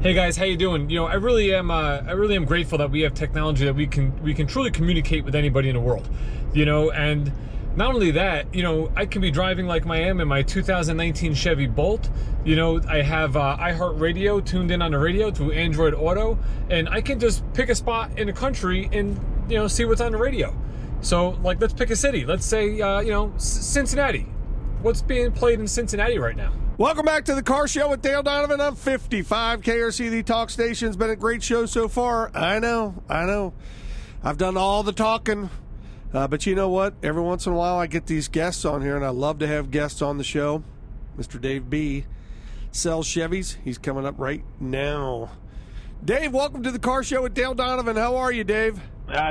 Hey guys, how you doing? I really am grateful that we have technology that we can truly communicate with anybody in the world. And not only that, I can be driving like I am in my 2019 Chevy Volt. I have iHeartRadio tuned in on the radio to Android Auto, and I can just pick a spot in the country and see what's on the radio. So let's pick a city. Let's say Cincinnati. What's being played in Cincinnati right now? Welcome back to the Car Show with Dale Donovan on 55 KRC, the talk station. It's been a great show so far. I know. I've done all the talking, but you know what? Every once in a while I get these guests on here, and I love to have guests on the show. Mr. Dave B. sells Chevys. He's coming up right now. Dave, welcome to the Car Show with Dale Donovan. How are you, Dave?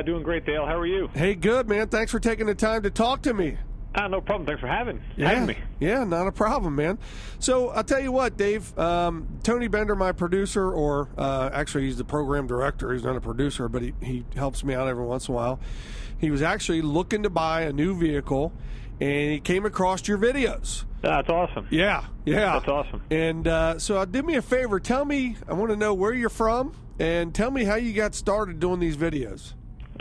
Doing great, Dale. How are you? Hey, good, man. Thanks for taking the time to talk to me. No problem. Thanks for having me. Yeah, not a problem, man. So I'll tell you what, Dave, Tony Bender, my producer, or actually he's the program director. He's not a producer, but he helps me out every once in a while. He was actually looking to buy a new vehicle, and he came across your videos. That's awesome. Yeah. That's awesome. And so do me a favor. Tell me, I want to know where you're from, and tell me how you got started doing these videos.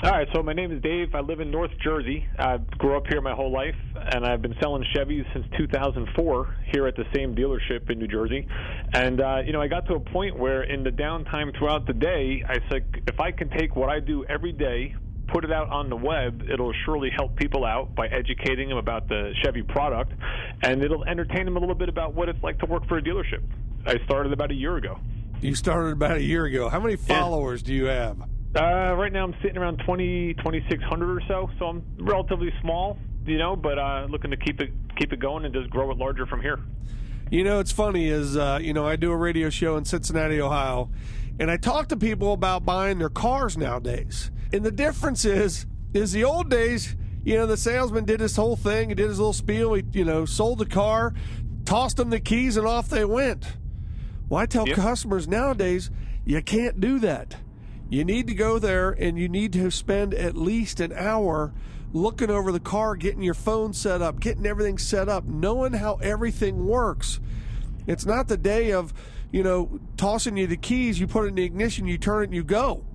All right, so my name is Dave. I live in North Jersey. I grew up here my whole life, and I've been selling Chevys since 2004 here at the same dealership in New Jersey. And, I got to a point where in the downtime throughout the day, I said, if I can take what I do every day, put it out on the web, it'll surely help people out by educating them about the Chevy product, and it'll entertain them a little bit about what it's like to work for a dealership. I started about a year ago. You started about a year ago. How many followers do you have? Right now I'm sitting around 2,600 or so I'm relatively small, but looking to keep it going and just grow it larger from here. It's funny is, I do a radio show in Cincinnati, Ohio, and I talk to people about buying their cars nowadays. And the difference is the old days, the salesman did his whole thing, he did his little spiel, he, sold the car, tossed them the keys, and off they went. Well, I tell customers nowadays, you can't do that. You need to go there, and you need to spend at least an hour looking over the car, getting your phone set up, getting everything set up, knowing how everything works. It's not the day of, tossing you the keys, you put it in the ignition, you turn it, and you go.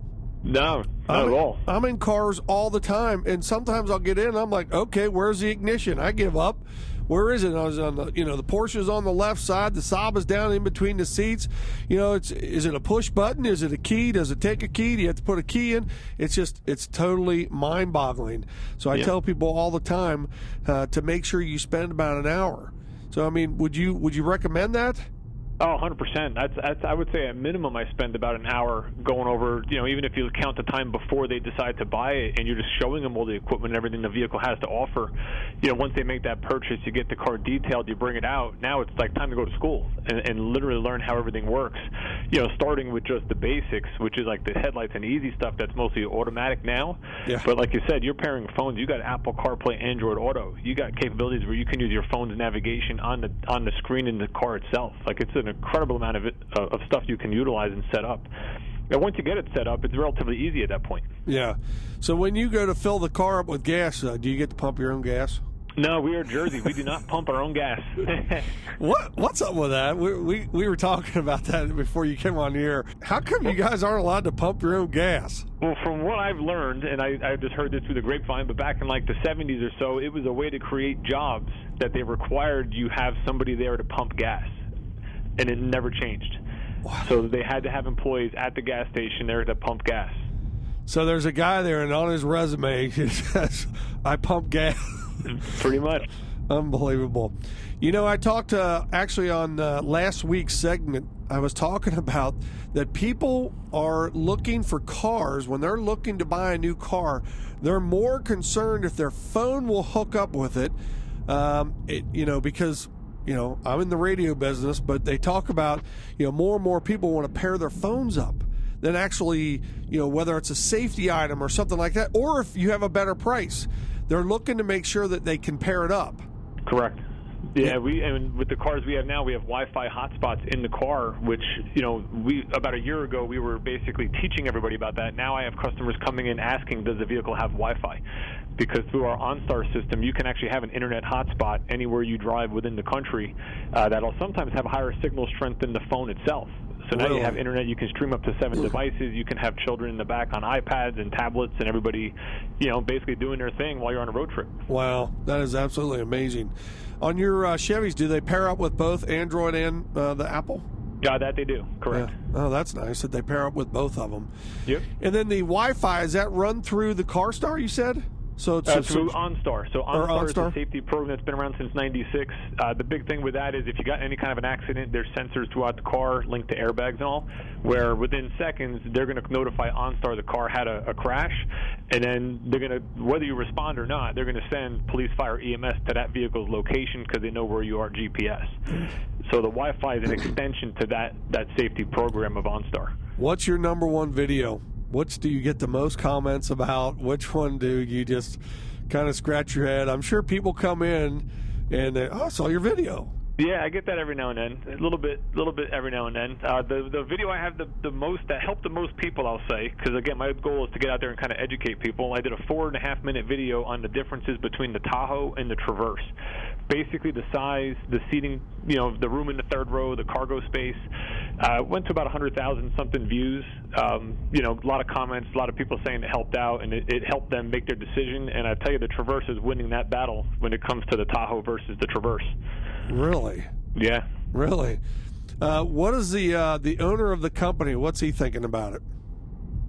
No, not at all. I'm in cars all the time, and sometimes I'll get in, and I'm like, okay, where's the ignition? I give up. Where is it? I was on the, the Porsche's on the left side. The Saab is down in between the seats. Is it a push button? Is it a key? Does it take a key? Do you have to put a key in? It's totally mind-boggling. So I tell people all the time to make sure you spend about an hour. So, would you recommend that? Oh, 100%. That's I would say at minimum I spend about an hour going over, even if you count the time before they decide to buy it and you're just showing them all the equipment and everything the vehicle has to offer. Once they make that purchase, you get the car detailed, you bring it out. Now it's like time to go to school and literally learn how everything works. Starting with just the basics, which is like the headlights and easy stuff that's mostly automatic now. Yeah. But like you said, you're pairing phones. You got Apple CarPlay, Android Auto. You got capabilities where you can use your phone's navigation on the screen in the car itself. Like it's an incredible amount of stuff you can utilize and set up. And once you get it set up, it's relatively easy at that point. Yeah. So when you go to fill the car up with gas, do you get to pump your own gas? No, we are Jersey. We do not pump our own gas. What's up with that? We were talking about that before you came on the air. How come you guys aren't allowed to pump your own gas? Well, from what I've learned, and I just heard this through the grapevine, but back in like the 70s or so, it was a way to create jobs that they required you have somebody there to pump gas. And it never changed. Wow. So they had to have employees at the gas station there to pump gas. So there's a guy there, and on his resume, he says, I pump gas. Pretty much. Unbelievable. I talked actually on last week's segment, I was talking about that people are looking for cars. When they're looking to buy a new car, they're more concerned if their phone will hook up with it, because I'm in the radio business, but they talk about, more and more people want to pair their phones up than actually, whether it's a safety item or something like that, or if you have a better price, they're looking to make sure that they can pair it up. Correct. Yeah, and with the cars we have now, we have Wi-Fi hotspots in the car, which, about a year ago, we were basically teaching everybody about that. Now I have customers coming in asking, does the vehicle have Wi-Fi? Because through our Onstar system, you can actually have an internet hotspot anywhere you drive within the country that'll sometimes have higher signal strength than the phone itself. So now Really? you have internet. You can stream up to 7 devices. You can have children in the back on iPads and tablets, and everybody, basically doing their thing while you're on a road trip. Wow, that is absolutely amazing. On your Chevys, do they pair up with both Android and the Apple? Yeah, that they do. Correct. Yeah. Oh, that's nice that they pair up with both of them. Yep. And then the Wi-Fi, is that run through the CarStar, you said? So it's through Onstar. So Onstar is Onstar? a safety program that's been around since '96. The big thing with that is if you got any kind of an accident, there's sensors throughout the car linked to airbags and all, where within seconds they're going to notify Onstar the car had a crash, and then they're going to, whether you respond or not, they're going to send police, fire, EMS to that vehicle's location because they know where you are GPS. So the Wi-Fi is an extension to that safety program of Onstar. What's your number one video? Which do you get the most comments about? Which one do you just kind of scratch your head? I'm sure people come in and they, I saw your video. Yeah, I get that every now and then, a little bit every now and then. The video I have the most, that helped the most people, I'll say, because again, my goal is to get out there and kind of educate people. I did a 4.5-minute video on the differences between the Tahoe and the Traverse. Basically, the size, the seating, the room in the third row, the cargo space. Went to about 100,000 something views. A lot of comments, a lot of people saying it helped out and it helped them make their decision. And I tell you, the Traverse is winning that battle when it comes to the Tahoe versus the Traverse. Really? Yeah. Really? What is the owner of the company? What's he thinking about it?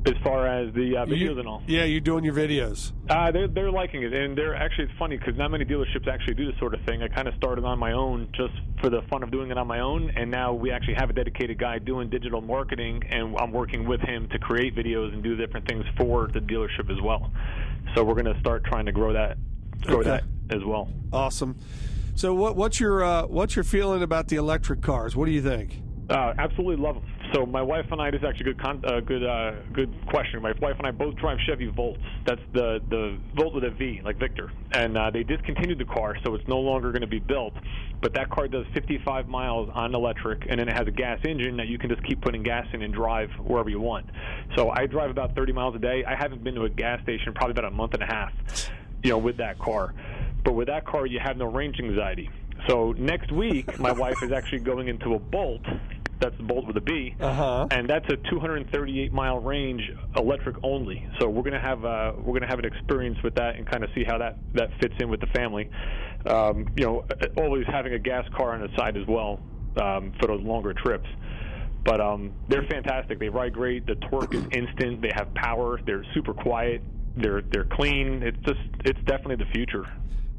As far as the videos and all. Yeah, you're doing your videos. They're liking it, and they're actually, it's funny because not many dealerships actually do this sort of thing. I kind of started on my own just for the fun of doing it on my own, and now we actually have a dedicated guy doing digital marketing, and I'm working with him to create videos and do different things for the dealership as well. So we're going to start trying to grow that as well. Awesome. So what's your feeling about the electric cars? What do you think? Absolutely love them. So my wife and I, this is actually good question. My wife and I both drive Chevy Volts. That's the Volt with a V, like Victor. And they discontinued the car, so it's no longer going to be built. But that car does 55 miles on electric, and then it has a gas engine that you can just keep putting gas in and drive wherever you want. So I drive about 30 miles a day. I haven't been to a gas station probably about a month and a half, with that car. But with that car, you have no range anxiety. So next week, my wife is actually going into a Bolt. That's the Bolt with a B, and that's a 238-mile range, electric only. So we're gonna have an experience with that and kind of see how that fits in with the family. Always having a gas car on the side as well for those longer trips. But they're fantastic. They ride great. The torque is instant. They have power. They're super quiet. They're clean. It's definitely the future.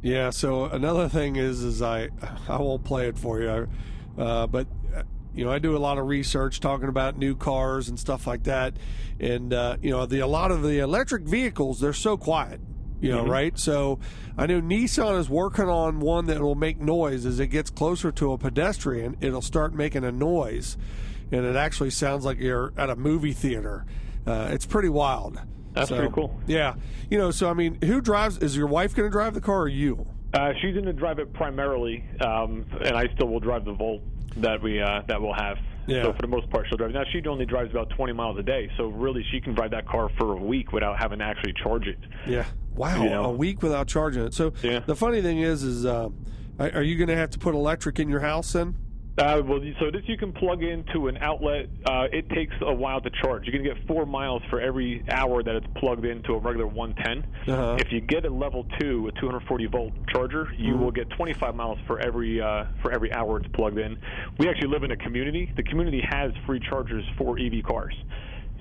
Yeah. So another thing is I won't play it for you, but. I do a lot of research talking about new cars and stuff like that, and a lot of the electric vehicles, they're so quiet, right? So I know Nissan is working on one that will make noise as it gets closer to a pedestrian. It'll start making a noise, and it actually sounds like you're at a movie theater. It's pretty wild. That's pretty cool. Yeah, so I mean, who drives? Is your wife going to drive the car or you? She's going to drive it primarily, and I still will drive the Volt that we'll have. Yeah. So for the most part, she'll drive. Now she only drives about 20 miles a day, so really she can drive that car for a week without having to actually charge it. Yeah. Wow. A week without charging it. So the funny thing is are you going to have to put electric in your house then? So this you can plug into an outlet. It takes a while to charge. You can get 4 miles for every hour that it's plugged into a regular 110. If you get a level 2, a 240-volt charger, you will get 25 miles for every hour it's plugged in. We actually live in a community. The community has free chargers for EV cars,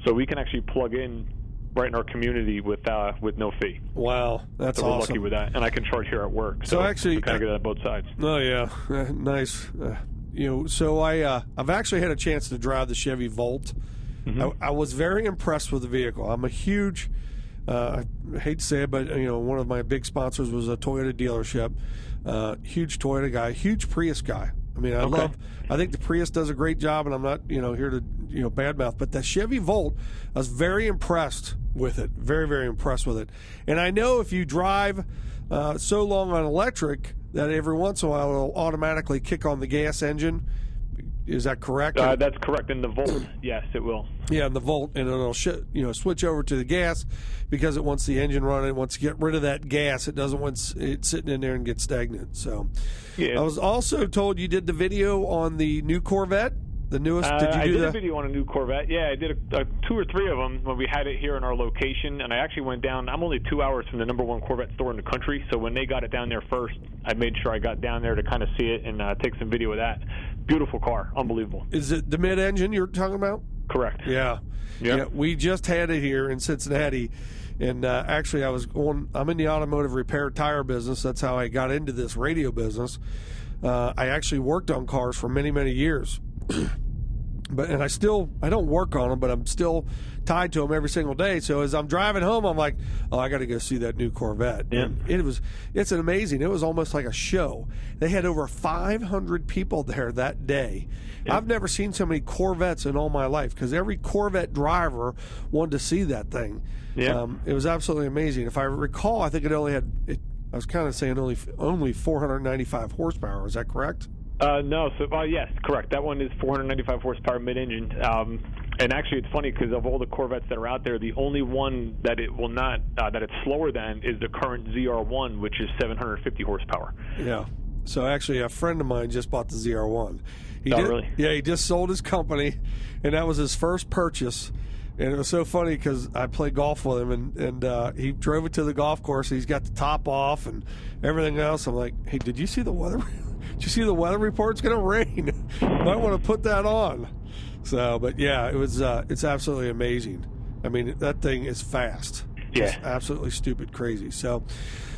so we can actually plug in right in our community with no fee. Wow, that's so we're awesome. lucky with that, and I can charge here at work. So actually, kind of get it on both sides. Oh yeah, nice. So I've actually had a chance to drive the Chevy Volt. I was very impressed with the vehicle. I'm a huge, I hate to say it, but one of my big sponsors was a Toyota dealership. Huge Toyota guy, huge Prius guy. I mean, I think the Prius does a great job, and I'm not here to badmouth, but the Chevy Volt, I was very impressed with it. Very, very impressed with it. And I know if you drive so long on electric, that every once in a while it'll automatically kick on the gas engine. Is that correct? That's correct. In the Volt, yes, it will. Yeah, in the Volt, and it'll switch over to the gas because it wants the engine running. It wants to get rid of that gas. It doesn't want it sitting in there and get stagnant. So, I was also told you did the video on the new Corvette. The newest? Did you I do did the a video on a new Corvette. Yeah, I did 2 or 3 of them when we had it here in our location, and I actually went down. I'm only 2 hours from the #1 Corvette store in the country, so when they got it down there first, I made sure I got down there to kind of see it and take some video of that. Beautiful car, unbelievable. Is it the mid-engine you're talking about? Correct. Yeah. We just had it here in Cincinnati, and actually I'm in the automotive repair tire business. That's how I got into this radio business. I actually worked on cars for many, many years. I don't work on them, but I'm still tied to them every single day. So as I'm driving home, I'm like, oh, I got to go see that new Corvette. Yeah. And it's an amazing. It was almost like a show. They had over 500 people there that day. Yeah. I've never seen so many Corvettes in all my life because every Corvette driver wanted to see that thing. Yeah. It was absolutely amazing. If I recall, I think it only had, I was kind of saying only 495 horsepower. Is that correct? No, so yes, correct. That one is 495 horsepower mid-engine. And actually, it's funny because of all the Corvettes that are out there, the only one that it will not that it's slower than is the current ZR1, which is 750 horsepower. Yeah. So actually, a friend of mine just bought the ZR1. Really? Yeah, he just sold his company, and that was his first purchase. And it was so funny because I played golf with him, and he drove it to the golf course. He's got the top off and everything else. I'm like, hey, did you see the weather? Did you see the weather report? It's going to rain. Might want to put that on. So, but yeah, it's absolutely amazing. I mean, that thing is fast. Yeah. It's absolutely stupid crazy. So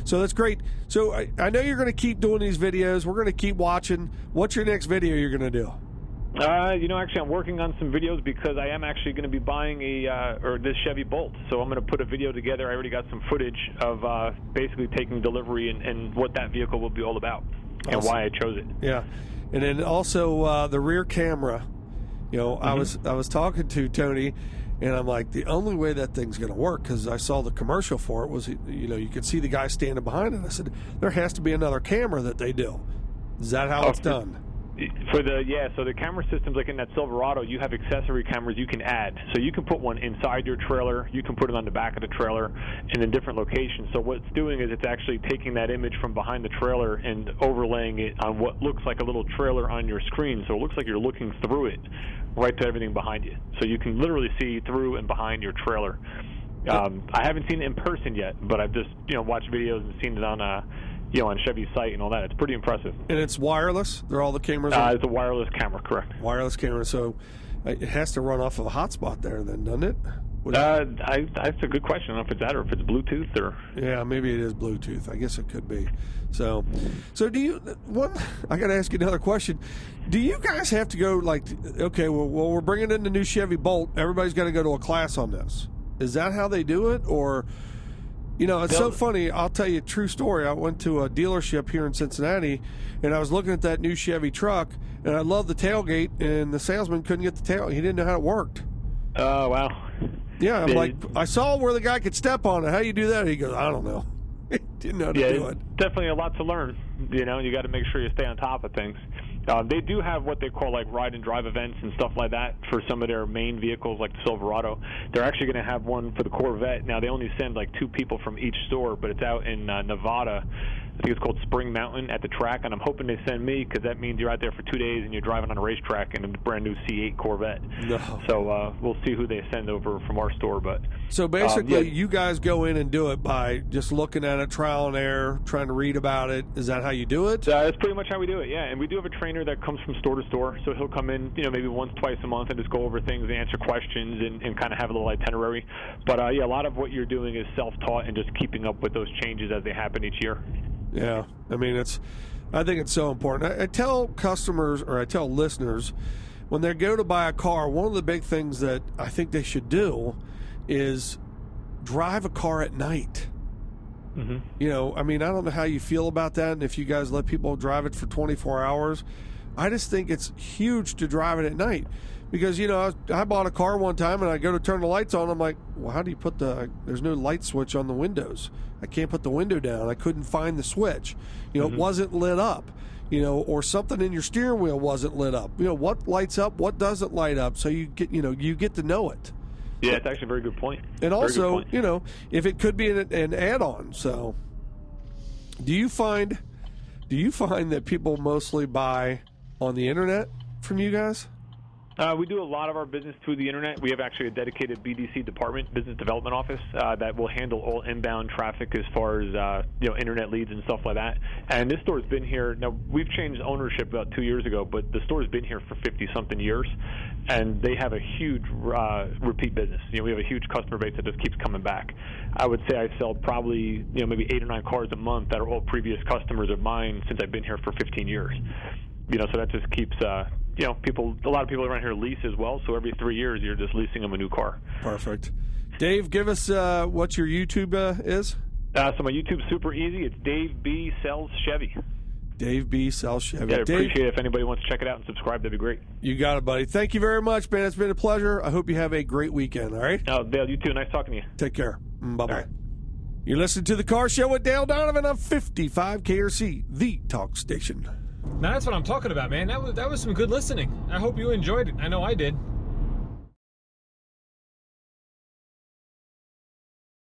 that's great. So I know you're going to keep doing these videos. We're going to keep watching. What's your next video you're going to do? Actually, I'm working on some videos because I am actually going to be buying this Chevy Volt. So I'm going to put a video together. I already got some footage of basically taking delivery and what that vehicle will be all about and why I chose it. Yeah, and then also the rear camera. You know, Mm-hmm. I was talking to Tony, and I'm like, the only way that thing's going to work, because I saw the commercial for it was, you could see the guy standing behind it. I said, there has to be another camera that they do. Is that how it's done? So the camera systems, like in that Silverado, you have accessory cameras you can add. So you can put one inside your trailer, you can put it on the back of the trailer, and in different locations. So what it's doing is it's actually taking that image from behind the trailer and overlaying it on what looks like a little trailer on your screen. So it looks like you're looking through it, right to everything behind you. So you can literally see through and behind your trailer. I haven't seen it in person yet, but I've just watched videos and seen it on on Chevy's site and all that. It's pretty impressive. And it's wireless? They're all the cameras? It's a wireless camera, correct. Wireless camera. So it has to run off of a hotspot there then, doesn't it? That's a good question. I don't know if it's that or if it's Bluetooth or... Yeah, maybe it is Bluetooth. I guess it could be. So do you... I got to ask you another question. Do you guys have to go okay, well, we're bringing in the new Chevy Bolt. Everybody's got to go to a class on this. Is that how they do it? Or... it's so funny. I'll tell you a true story. I went to a dealership here in Cincinnati, and I was looking at that new Chevy truck, and I love the tailgate, and the salesman couldn't get the tail. He didn't know how it worked. Oh, wow. Yeah, I'm like, I saw where the guy could step on it. How you do that? He goes, I don't know. He didn't know how to do it. Definitely a lot to learn. You got to make sure you stay on top of things. They do have what they call ride and drive events and stuff like that for some of their main vehicles like the Silverado. They're actually going to have one for the Corvette. Now, they only send 2 people from each store, but it's out in Nevada. I think it's called Spring Mountain at the track, and I'm hoping they send me because that means you're out there for 2 days and you're driving on a racetrack in a brand new C8 Corvette. No. So we'll see who they send over from our store. But so basically, you guys go in and do it by just looking at it, trial and error, trying to read about it. Is that how you do it? That's pretty much how we do it, yeah. And we do have a trainer that comes from store to store, so he'll come in, maybe once, twice a month and just go over things and answer questions and kind of have a little itinerary. But a lot of what you're doing is self-taught and just keeping up with those changes as they happen each year. Yeah, I mean, I think it's so important. I tell customers, or I tell listeners, when they go to buy a car, one of the big things that I think they should do is drive a car at night. Mm-hmm. I mean, I don't know how you feel about that, and if you guys let people drive it for 24 hours. I just think it's huge to drive it at night. Because, I bought a car one time and I go to turn the lights on. I'm like, well, how do you put there's no light switch on the windows. I can't put the window down. I couldn't find the switch. It wasn't lit up, or something in your steering wheel wasn't lit up. What lights up, what doesn't light up. So you get to know it. Yeah, it's actually a very good point. And also, if it could be an add-on. So do you find that people mostly buy on the internet from you guys? We do a lot of our business through the internet. We have actually a dedicated BDC department, business development office, that will handle all inbound traffic as far as internet leads and stuff like that. And this store's been here. Now, we've changed ownership about 2 years ago, but the store's been here for 50-something years, and they have a huge repeat business. We have a huge customer base that just keeps coming back. I would say I sell probably maybe 8 or 9 cars a month that are all previous customers of mine since I've been here for 15 years. So that just keeps people. A lot of people around here lease as well. So every 3 years, you're just leasing them a new car. Perfect. Dave, give us what your YouTube is. So my YouTube's super easy. It's Dave B Sells Chevy. Dave B Sells Chevy. Yeah, I appreciate it. If anybody wants to check it out and subscribe, that'd be great. You got it, buddy. Thank you very much, man. It's been a pleasure. I hope you have a great weekend. All right. Dale, you too. Nice talking to you. Take care. Bye bye. Right. You're listening to the Car Show with Dale Donovan on 55 KRC, the talk station. Now that's what I'm talking about, man. That was some good listening. I hope you enjoyed it. I know I did.